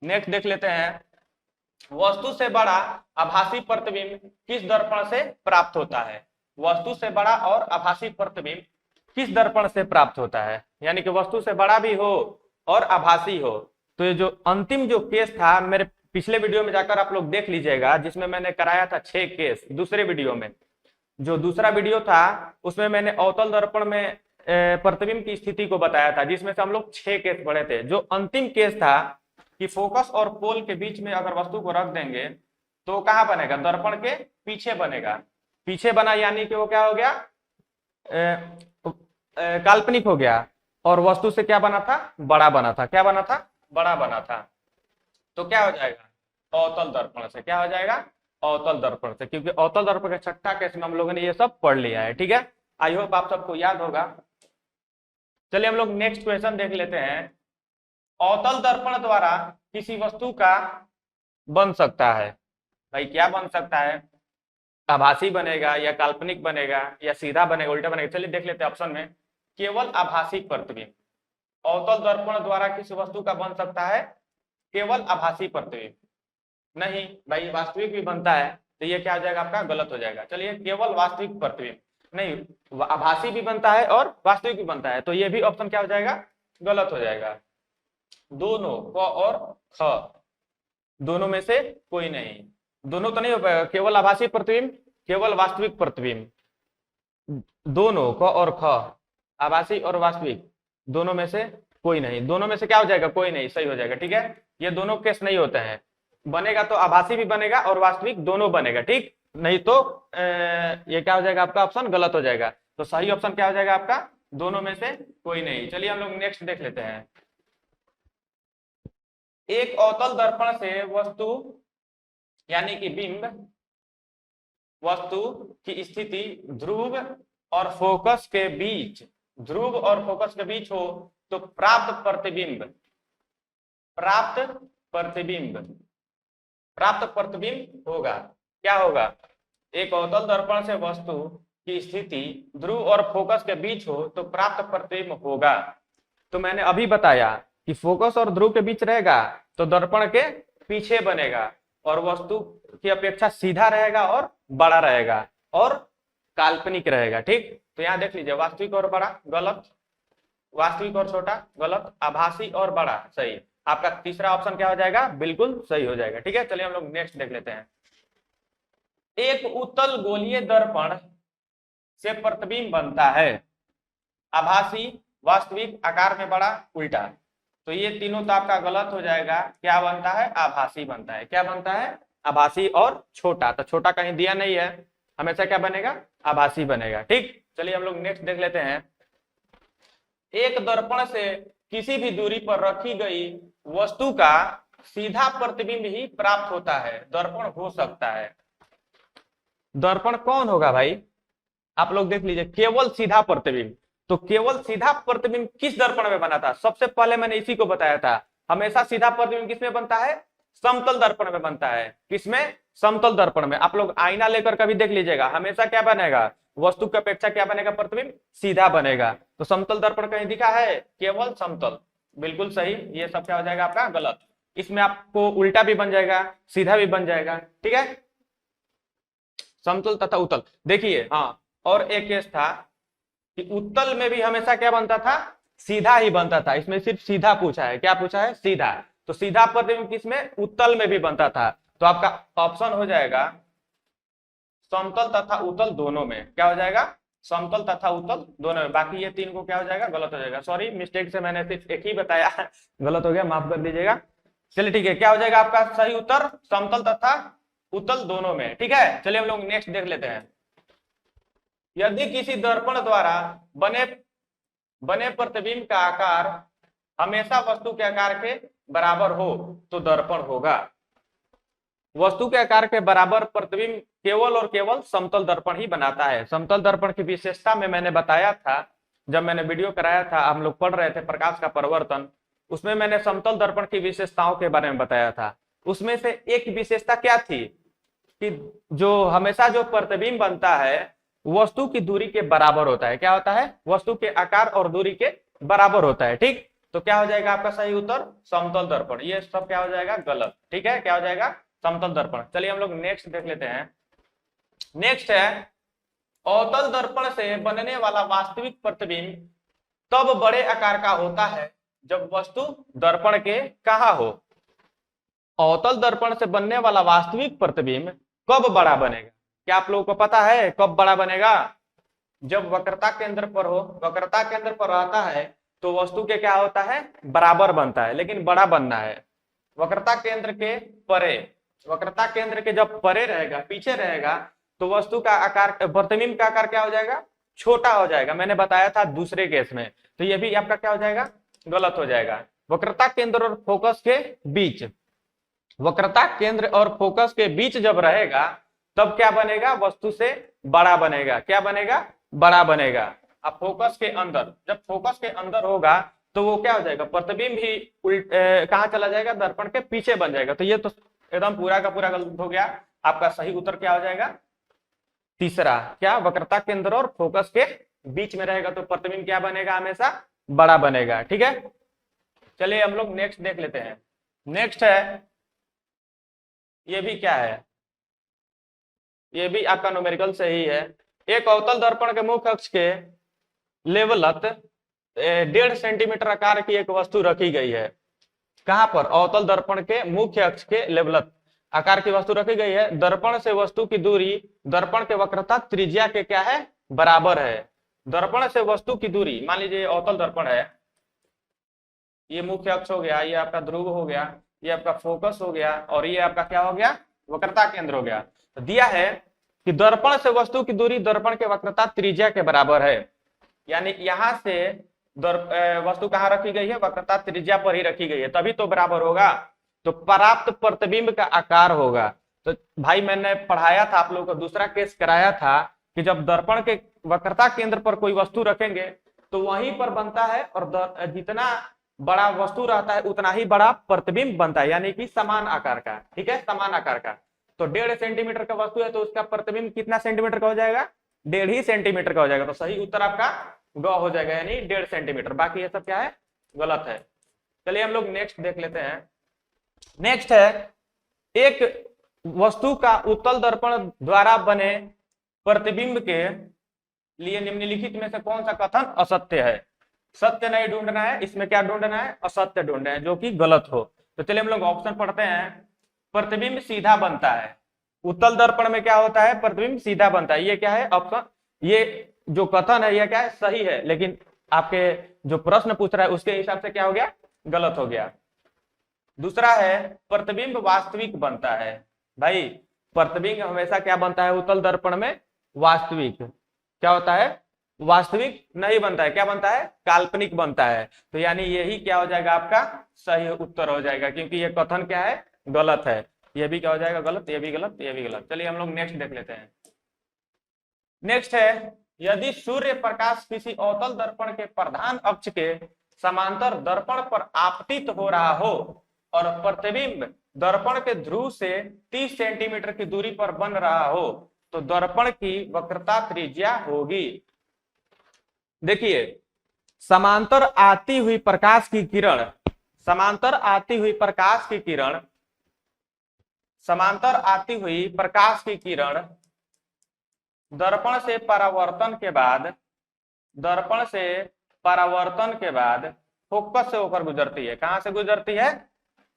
नेक्स्ट देख लेते हैं। वस्तु से बड़ा आभासी प्रतिबिंब किस दर्पण से प्राप्त होता है? वस्तु से बड़ा और आभासी प्रतिबिंब किस दर्पण से प्राप्त होता है? यानी कि वस्तु से बड़ा भी हो और आभासी हो। तो ये जो अंतिम जो केस था, मेरे पिछले वीडियो में जाकर आप लोग देख लीजिएगा, जिसमें मैंने कराया था 6 केस। दूसरे वीडियो में, जो दूसरा वीडियो था उसमें मैंने अवतल दर्पण में प्रतिबिंब की स्थिति को बताया था, जिसमें से हम लोग 6 केस पढ़े थे। जो अंतिम केस था कि फोकस और पोल के बीच में अगर वस्तु को रख देंगे तो कहां बनेगा, दर्पण के पीछे बनेगा। पीछे बना यानी कि वो क्या हो गया, काल्पनिक हो गया, और वस्तु से क्या बना था, बड़ा बना था। क्या बना था, बड़ा बना था। तो क्या हो जाएगा, अवतल दर्पण से। क्या हो जाएगा, अवतल दर्पण से, क्योंकि अवतल दर्पण के छठा केस में हम लोगों ने ये सब पढ़ लिया है। ठीक है, आई होप आप सबको याद होगा। चलिए हम लोग नेक्स्ट क्वेश्चन देख लेते हैं। अवतल दर्पण द्वारा किसी वस्तु का बन सकता है, भाई क्या बन सकता है, आभासी बनेगा या काल्पनिक बनेगा या सीधा बनेगा, उल्टा बनेगा? चलिए देख लेते हैं ऑप्शन में। केवल आभासी प्रतिबिंब अवतल दर्पण द्वारा किसी वस्तु का बन सकता है, केवल आभासी प्रतिबिंब नहीं भाई, वास्तविक भी बनता है। तो ये क्या हो जाएगा आपका, गलत हो जाएगा। चलिए केवल वास्तविक प्रतिबिंब नहीं, आभासी भी बनता है और वास्तविक भी बनता है, तो ये भी ऑप्शन क्या हो जाएगा, गलत हो जाएगा। दोनों क और ख, दोनों में से कोई नहीं, दोनों तो नहीं हो पाएगा। केवल आभासी प्रतिबिंब, केवल वास्तविक प्रतिबिंब, दोनों क और ख, आभासी और वास्तविक, दोनों में से कोई नहीं। दोनों में से क्या हो जाएगा, कोई नहीं, सही हो जाएगा। ठीक है, ये दोनों केस नहीं होते हैं। बनेगा तो आभासी भी बनेगा और वास्तविक दोनों बनेगा। ठीक, नहीं तो ये क्या हो जाएगा आपका, ऑप्शन गलत हो जाएगा। तो सही ऑप्शन क्या हो जाएगा आपका, दोनों में से कोई नहीं। चलिए हम लोग नेक्स्ट देख लेते हैं। एक अवतल दर्पण से वस्तु यानी कि बिंब, वस्तु की स्थिति ध्रुव और फोकस के बीच, ध्रुव और फोकस के बीच हो तो प्राप्त प्रतिबिंब, प्राप्त प्रतिबिंब, प्राप्त प्रतिबिंब होगा। क्या होगा, एक अवतल दर्पण से वस्तु की स्थिति ध्रुव और फोकस के बीच हो तो प्राप्त प्रतिबिंब होगा। तो मैंने अभी बताया कि फोकस और ध्रुव के बीच रहेगा तो दर्पण के पीछे बनेगा और वस्तु की अपेक्षा सीधा रहेगा और बड़ा रहेगा और काल्पनिक रहेगा। ठीक, तो यहाँ देख लीजिए, वास्तविक और बड़ा गलत, वास्तविक और छोटा गलत, आभासी और बड़ा सही। आपका तीसरा ऑप्शन क्या हो जाएगा, बिल्कुल सही हो जाएगा। ठीक है, चलिए हम लोग नेक्स्ट देख लेते हैं। एक उत्तल गोलीय दर्पण से प्रतिबिंब बनता है, आभासी, वास्तविक, आकार में बड़ा, उल्टा। तो ये तीनों तो आपका गलत हो जाएगा। क्या बनता है? आभासी बनता है। क्या बनता है? आभासी और छोटा। तो छोटा कहीं दिया नहीं है, हमेशा क्या बनेगा? आभासी बनेगा। ठीक, चलिए हम लोग नेक्स्ट देख लेते हैं। एक दर्पण से किसी भी दूरी पर रखी गई वस्तु का सीधा प्रतिबिंब ही प्राप्त होता है। दर्पण हो सकता है। दर्पण कौन होगा भाई? आप लोग देख लीजिए, केवल सीधा प्रतिबिंब। तो केवल सीधा प्रतिबिंब किस दर्पण में बना था? सबसे पहले मैंने इसी को बताया था, हमेशा सीधा प्रतिबिंब किसमें बनता है? समतल दर्पण में बनता है। किसमें? समतल दर्पण में। आप लोग आईना लेकर कभी देख लीजिएगा, हमेशा क्या बनेगा? वस्तु की अपेक्षा क्या बनेगा? प्रतिबिंब सीधा बनेगा। तो समतल दर्पण कहीं दिखा है? केवल समतल। बिल्कुल सही। ये सब क्या हो जाएगा आपका? गलत। इसमें आपको उल्टा भी बन जाएगा, सीधा भी बन जाएगा। ठीक है, समतल तथा उत्तल। देखिए, हाँ, और एक केस था कि उत्तल में भी हमेशा क्या बनता था? सीधा ही बनता था। इसमें सिर्फ सीधा पूछा है। क्या पूछा है? सीधा। तो सीधा प्रतिबिंब किसमें? उत्तल में भी बनता था। तो आपका ऑप्शन हो जाएगा समतल तथा उत्तल दोनों में। क्या हो जाएगा? समतल तथा उत्तल दोनों में। बाकी ये तीन को क्या हो जाएगा? गलत हो जाएगा। सॉरी, मिस्टेक से मैंने सिर्फ एक ही बताया, गलत हो गया, माफ कर दीजिएगा। चलिए ठीक है, क्या हो जाएगा आपका सही उत्तर? समतल तथा उत्तल दोनों में। ठीक है, चलिए हम लोग नेक्स्ट देख लेते हैं। यदि किसी दर्पण द्वारा बने बने प्रतिबिंब का आकार हमेशा वस्तु के आकार के बराबर हो तो दर्पण होगा। वस्तु के आकार के बराबर प्रतिबिंब केवल और केवल समतल दर्पण ही बनाता है। समतल दर्पण की विशेषता में मैंने बताया था, जब मैंने वीडियो कराया था, हम लोग पढ़ रहे थे प्रकाश का परिवर्तन, उसमें मैंने समतल दर्पण की विशेषताओं के बारे में बताया था। उसमें से एक विशेषता क्या थी कि जो हमेशा जो प्रतिबिंब बनता है वस्तु की दूरी के बराबर होता है। क्या होता है? वस्तु के आकार और दूरी के बराबर होता है। ठीक, तो क्या हो जाएगा आपका सही उत्तर? समतल दर्पण। ये सब क्या हो जाएगा? गलत। ठीक है, क्या हो जाएगा? समतल दर्पण। चलिए हम लोग नेक्स्ट देख लेते हैं। नेक्स्ट है, अवतल दर्पण से बनने वाला वास्तविक प्रतिबिंब तब बड़े आकार का होता है जब वस्तु दर्पण के कहाँ हो। अवतल दर्पण से बनने वाला वास्तविक प्रतिबिंब कब बड़ा बनेगा? क्या आप लोगों को पता है कब बड़ा बनेगा? जब वक्रता केंद्र पर हो। वक्रता केंद्र पर रहता है तो वस्तु के क्या होता है? बराबर बनता है, लेकिन बड़ा बनना है। वक्रता केंद्र के परे, वक्रता केंद्र के जब परे रहेगा, पीछे रहेगा, तो वस्तु का आकार, प्रतिबिंब का आकार क्या हो जाएगा? छोटा हो जाएगा। मैंने बताया था दूसरे केस में। तो ये भी आपका क्या हो जाएगा? गलत हो जाएगा। वक्रता केंद्र और फोकस के बीच, वक्रता केंद्र और फोकस के बीच जब रहेगा तब क्या बनेगा? वस्तु से बड़ा बनेगा। क्या बनेगा? बड़ा बनेगा। अब फोकस के अंदर, जब फोकस के अंदर होगा तो वो क्या हो जाएगा? प्रतिबिंब ही कहाँ चला जाएगा? दर्पण के पीछे बन जाएगा। तो ये तो एकदम पूरा का पूरा गलत हो गया। आपका सही उत्तर क्या हो जाएगा? तीसरा। क्या? वक्रता केंद्र और फोकस के बीच में रहेगा तो प्रतिबिंब क्या बनेगा? हमेशा बड़ा बनेगा। ठीक है, चलिए हम लोग नेक्स्ट देख लेते हैं। नेक्स्ट है, ये भी क्या है? ये भी आपका न्यूमेरिकल से ही है। एक अवतल दर्पण के मुख्य अक्ष के लेवलत 1.5 सेंटीमीटर आकार की एक वस्तु रखी गई है। कहां पर? अवतल दर्पण के मुख्य अक्ष के लेवलत आकार की वस्तु रखी गई है। दर्पण से वस्तु की दूरी दर्पण के वक्रता त्रिज्या के क्या है? बराबर है। दर्पण से वस्तु की दूरी, मान लीजिए अवतल दर्पण है, ये मुख्य अक्ष हो गया, ये आपका ध्रुव हो गया, ये आपका फोकस हो गया, और ये आपका क्या हो गया? वक्रता केंद्र हो गया। तो दिया है कि दर्पण से वस्तु की दूरी दर्पण के वक्रता त्रिज्या के बराबर है। यानी यहां से वस्तु कहां रखी गई है? वक्रता त्रिज्या पर ही रखी गई है, तभी तो बराबर होगा। तो प्राप्त प्रतिबिंब का आकार होगा। तो भाई मैंने पढ़ाया था आप लोगों को, दूसरा केस कराया था कि जब दर्पण के वक्रता केंद्र पर कोई वस्तु रखेंगे तो वहीं पर बनता है, और जितना बड़ा वस्तु रहता है उतना ही बड़ा प्रतिबिंब बनता है, यानी कि समान आकार का। ठीक है, समान आकार का। तो 1.5 सेंटीमीटर का वस्तु है तो उसका प्रतिबिंब कितना सेंटीमीटर का हो जाएगा? 1.5 ही सेंटीमीटर का हो जाएगा। तो सही उत्तर आपका ग हो जाएगा, यानी 1.5 सेंटीमीटर। बाकी ये सब क्या है? गलत है। चलिए हम लोग नेक्स्ट देख लेते हैं। नेक्स्ट है, एक वस्तु का उत्तल दर्पण द्वारा बने प्रतिबिंब के लिए निम्नलिखित में से कौन सा कथन असत्य है? सत्य नहीं ढूंढना है, इसमें क्या ढूंढना है? असत्य ढूंढना है, जो कि गलत हो। तो चलिए हम लोग ऑप्शन पढ़ते हैं। प्रतिबिंब सीधा बनता है, उत्तल दर्पण में क्या होता है, प्रतिबिंब सीधा बनता है। ये क्या है ऑप्शन, ये जो कथन है ये क्या है, सही है, लेकिन आपके जो प्रश्न पूछ रहा है उसके हिसाब से क्या हो गया, गलत हो गया। दूसरा है प्रतिबिंब वास्तविक बनता है। भाई प्रतिबिंब हमेशा क्या बनता है उत्तल दर्पण में, वास्तविक। क्या होता है, वास्तविक नहीं बनता है, क्या बनता है, काल्पनिक बनता है। तो यानी यही क्या हो जाएगा आपका सही उत्तर हो जाएगा, क्योंकि ये कथन क्या है, गलत है। ये भी क्या हो जाएगा, गलत, ये भी गलत, ये भी गलत। चलिए हम लोग नेक्स्ट देख लेते हैं। नेक्स्ट है, यदि सूर्य प्रकाश किसी अवतल दर्पण के प्रधान अक्ष के समांतर दर्पण पर आपतित हो रहा हो और प्रतिबिंब दर्पण के ध्रुव से 30 सेंटीमीटर की दूरी पर बन रहा हो तो दर्पण की वक्रता त्रिज्या होगी। देखिए, समांतर आती हुई प्रकाश की किरण, समांतर आती हुई प्रकाश की किरण, समांतर आती हुई प्रकाश की किरण दर्पण से परावर्तन के बाद, दर्पण से परावर्तन के बाद फोकस से होकर गुजरती है। कहां से गुजरती है,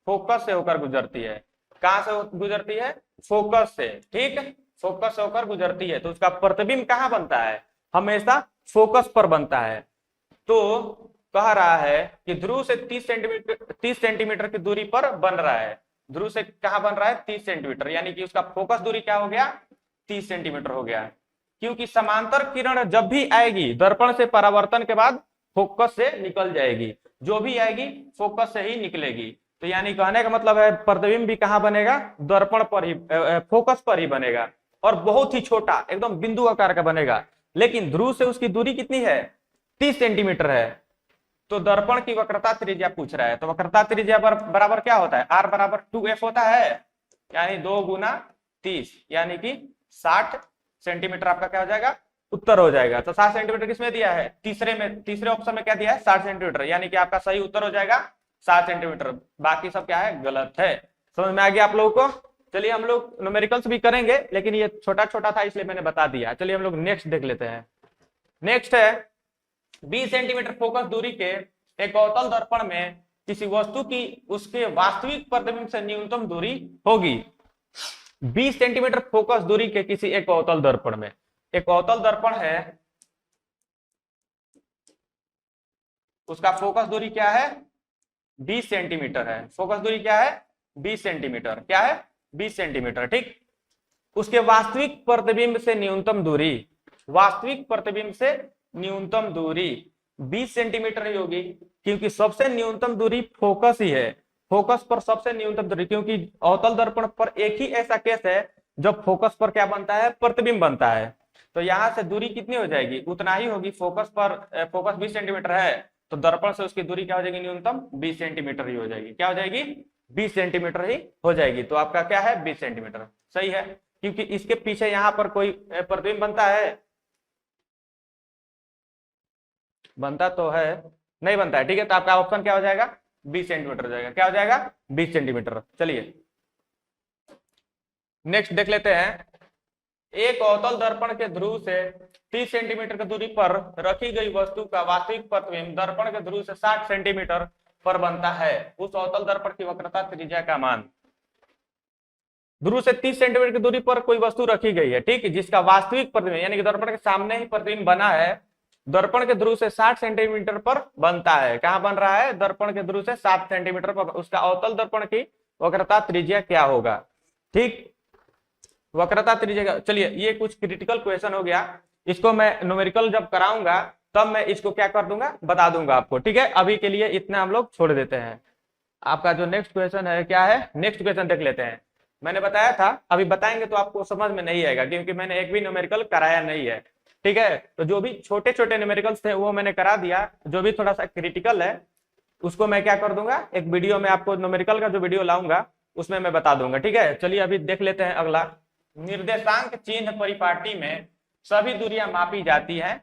फोकस से होकर गुजरती है। कहां से गुजरती है, फोकस से, ठीक, फोकस से होकर गुजरती है। तो उसका प्रतिबिंब कहां बनता है, हमेशा फोकस पर बनता है। तो कह रहा है कि ध्रुव से 30 सेंटीमीटर की दूरी पर बन रहा है। ध्रुव से कहां बन रहा है, 30 सेंटीमीटर, यानी कि उसका फोकस दूरी क्या हो गया, 30 सेंटीमीटर हो गया। क्योंकि समांतर किरण जब भी आएगी दर्पण से परावर्तन के बाद फोकस से निकल जाएगी, जो भी आएगी फोकस से ही निकलेगी। तो यानी कहने का मतलब है प्रतिबिंब भी कहां बनेगा, दर्पण पर ही, फोकस पर ही बनेगा, और बहुत ही छोटा एकदम बिंदु आकार का बनेगा। लेकिन ध्रुव से उसकी दूरी कितनी है, 30 सेंटीमीटर है। तो दर्पण की वक्रता त्रिज्या पूछ रहा है, तो वक्रता त्रिज्या बराबर क्या होता है, R बराबर 2F होता है, यानी 2 गुना 30, यानी कि 60 सेंटीमीटर आपका क्या हो जाएगा, उत्तर हो जाएगा। तो 60 सेंटीमीटर किसमें दिया है, तीसरे में, तीसरे ऑप्शन में क्या दिया है, 60 सेंटीमीटर, यानी कि आपका सही उत्तर हो जाएगा 60 सेंटीमीटर। बाकी सब क्या है, गलत है। समझ में आ गया आप लोगों को। चलिए हम लोग न्यूमेरिकल्स भी करेंगे, लेकिन ये छोटा छोटा था इसलिए मैंने बता दिया। चलिए हम लोग नेक्स्ट देख लेते हैं। नेक्स्ट है 20 सेंटीमीटर फोकस दूरी के एक अवतल दर्पण में किसी वस्तु की उसके वास्तविक प्रतिबिंब से न्यूनतम दूरी होगी। 20 सेंटीमीटर फोकस दूरी के किसी एक अवतल दर्पण में, एक अवतल दर्पण है, उसका फोकस दूरी क्या है, 20 सेंटीमीटर है। फोकस दूरी क्या है, 20 सेंटीमीटर, क्या है, 20 सेंटीमीटर, ठीक। उसके वास्तविक प्रतिबिंब से न्यूनतम दूरी, वास्तविक प्रतिबिंब से न्यूनतम दूरी 20 सेंटीमीटर ही होगी, क्योंकि सबसे न्यूनतम दूरी फोकस ही है, फोकस पर सबसे न्यूनतम दूरी। क्योंकि अवतल दर्पण पर एक ही ऐसा केस है जब फोकस पर क्या बनता है, प्रतिबिंब बनता है। तो यहां से दूरी कितनी हो जाएगी, उतना ही होगी। फोकस पर, फोकस 20 सेंटीमीटर है तो दर्पण से उसकी दूरी क्या हो जाएगी, न्यूनतम 20 सेंटीमीटर ही हो जाएगी। क्या हो जाएगी, 20 सेंटीमीटर ही हो जाएगी। तो आपका क्या है, 20 सेंटीमीटर सही है, क्योंकि इसके पीछे यहां पर कोई प्रतिबिंब बनता है, बनता तो है, नहीं बनता है, ठीक है। तो आपका ऑप्शन क्या हो जाएगा, 20 सेंटीमीटर हो जाएगा। क्या हो जाएगा, 20 सेंटीमीटर। चलिए नेक्स्ट देख लेते हैं। एक अवतल दर्पण के ध्रुव से 30 सेंटीमीटर की दूरी पर रखी गई वस्तु का वास्तविक प्रतिबिंब दर्पण के ध्रुव से 60 सेंटीमीटर पर बनता है। उस अवतल दर्पण की वक्रता त्रिज्या का मान। ध्रुव से 30 सेंटीमीटर की दूरी पर कोई वस्तु रखी गई है, ठीक, जिसका वास्तविक प्रतिबिंब यानी कि दर्पण के सामने ही प्रतिबिंब बना है, दर्पण के ध्रुव से 60 सेंटीमीटर पर बनता है। कहां बन रहा है, दर्पण के ध्रुव से 60 सेंटीमीटर पर। उसका अवतल दर्पण की वक्रता त्रिज्या क्या होगा, ठीक, वक्रता त्रिज्या। चलिए ये कुछ क्रिटिकल क्वेश्चन हो गया, इसको मैं न्यूमेरिकल जब कराऊंगा तब मैं इसको क्या कर दूंगा, बता दूंगा आपको, ठीक है। अभी के लिए इतना हम लोग छोड़ देते हैं। आपका जो नेक्स्ट क्वेश्चन है क्या है, नेक्स्ट क्वेश्चन देख लेते हैं। मैंने बताया था अभी बताएंगे तो आपको समझ में नहीं आएगा, क्योंकि मैंने एक भी न्यूमेरिकल कराया नहीं है, ठीक है। तो जो भी छोटे छोटे न्यूमेरिकल्स थे वो मैंने करा दिया, जो भी थोड़ा सा क्रिटिकल है उसको मैं क्या कर दूंगा, एक वीडियो में आपको न्यूमेरिकल का जो वीडियो लाऊंगा उसमें मैं बता दूंगा, ठीक है। चलिए अभी देख लेते हैं अगला। निर्देशांक चिन्ह परिपाटी में सभी दूरियां मापी जाती हैं।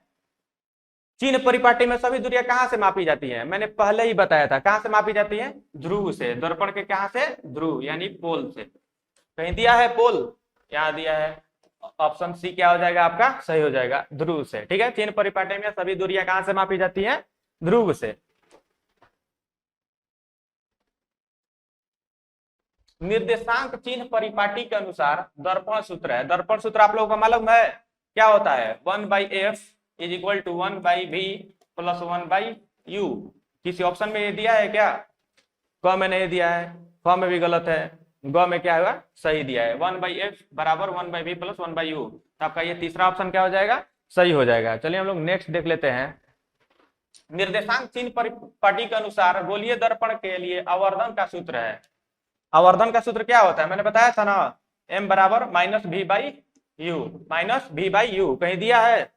चिन्ह परिपाटी में सभी दूरियां कहां से मापी जाती हैं, मैंने पहले ही बताया था। कहां से मापी जाती है, ध्रुव से, दर्पण के कहां से, ध्रुव यानी पोल से। कहीं दिया है पोल, यहाँ दिया है, ऑप्शन सी क्या हो जाएगा आपका, सही हो जाएगा, ध्रुव से, ठीक है। चिन्ह परिपाटी में सभी दूरियां कहां से मापी जाती हैं, ध्रुव से। निर्देशांक चिन्ह परिपाटी के अनुसार दर्पण सूत्र है। दर्पण सूत्र आप लोगों को मालूम है क्या होता है? 1/f is equal to 1/v plus 1/u। किसी ऑप्शन में ये दिया है क्या? क में नहीं दिया है, ख में भी गलत है, ग में क्या होगा? सही दिया है। 1/f बराबर 1/v प्लस 1/u। तो आपका ये तीसरा ऑप्शन क्या हो जाएगा? सही हो जाएगा। चलिए हम लोग नेक्स्ट देख लेते हैं। निर्देशांक चिन्ह परिपाटी के अनुसार गोलीय दर्पण के लिए आवर्धन का सूत्र है। आवर्धन का सूत्र क्या होता है? मैंने बताया था ना, m बराबर -v/u, -v/u कहीं दिया है?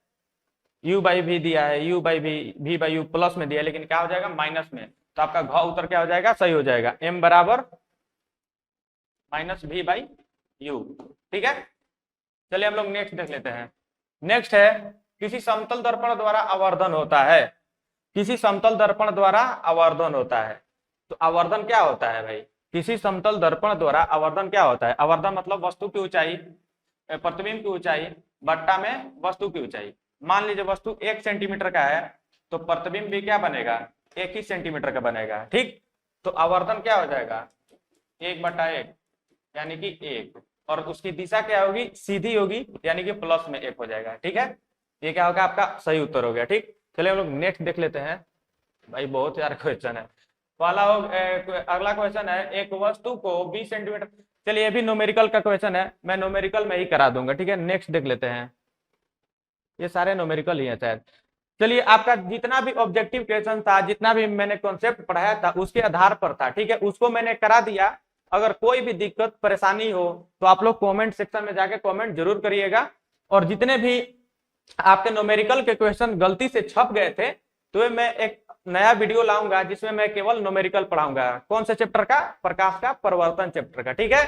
u/v दिया है, v/u प्लस में दिया है, लेकिन क्या हो जाएगा? माइनस में। तो आपका घ उत्तर क्या हो जाएगा? सही हो जाएगा। m बराबर -v/u। ठीक है, चलिए हम लोग नेक्स्ट देख लेते हैं। नेक्स्ट है, किसी समतल दर्पण द्वारा आवर्धन होता है। किसी समतल दर्पण द्वारा आवर्धन होता है। तो आवर्धन क्या होता है भाई? किसी समतल दर्पण द्वारा आवर्धन क्या होता है? आवर्धन मतलब वस्तु की ऊंचाई, प्रतिबिंब की ऊंचाई बट्टा में वस्तु की ऊंचाई। मान लीजिए वस्तु 1 सेंटीमीटर का है तो प्रतिबिंब भी क्या बनेगा? 1 ही सेंटीमीटर का बनेगा। ठीक, तो आवर्धन क्या हो जाएगा? 1/1 यानी कि 1, और उसकी दिशा क्या होगी? सीधी होगी, यानी कि प्लस में 1 हो जाएगा। ठीक है, ये क्या होगा? आपका सही उत्तर हो गया। ठीक, चलिए हम लोग नेक्स्ट देख लेते हैं। भाई बहुत यार क्वेश्चन है। अगला क्वेश्चन है, एक वस्तु को 20 सेंटीमीटर। चलिए ये भी न्यूमेरिकल का क्वेश्चन है, मैं न्यूमेरिकल में ही करा दूंगा। ठीक है, नेक्स्ट देख लेते हैं। ये सारे न्यूमेरिकल ही है शायद। चलिए, आपका जितना भी ऑब्जेक्टिव क्वेश्चन था, जितना भी मैंने कॉन्सेप्ट पढ़ाया था उसके आधार पर था। ठीक है, उसको मैंने करा दिया। अगर कोई भी दिक्कत परेशानी हो तो आप लोग कमेंट सेक्शन में जाके कमेंट जरूर करिएगा। और जितने भी आपके न्यूमेरिकल के क्वेश्चन गलती से छप गए थे तो मैं एक नया वीडियो लाऊंगा जिसमें मैं केवल न्यूमेरिकल पढ़ाऊंगा। कौन से चैप्टर का? प्रकाश का प्रवर्तन चैप्टर का। ठीक है,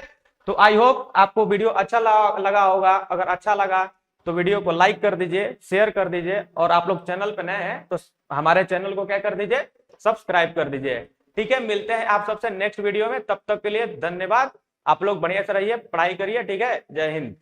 तो आई होप आपको वीडियो अच्छा लगा होगा। अगर अच्छा लगा तो वीडियो को लाइक कर दीजिए, शेयर कर दीजिए, और आप लोग चैनल पे नए हैं तो हमारे चैनल को क्या कर दीजिए? सब्सक्राइब कर दीजिए। ठीक है, मिलते हैं आप सबसे नेक्स्ट वीडियो में। तब तक के लिए धन्यवाद। आप लोग बढ़िया से रहिए, पढ़ाई करिए। ठीक है, जय हिंद।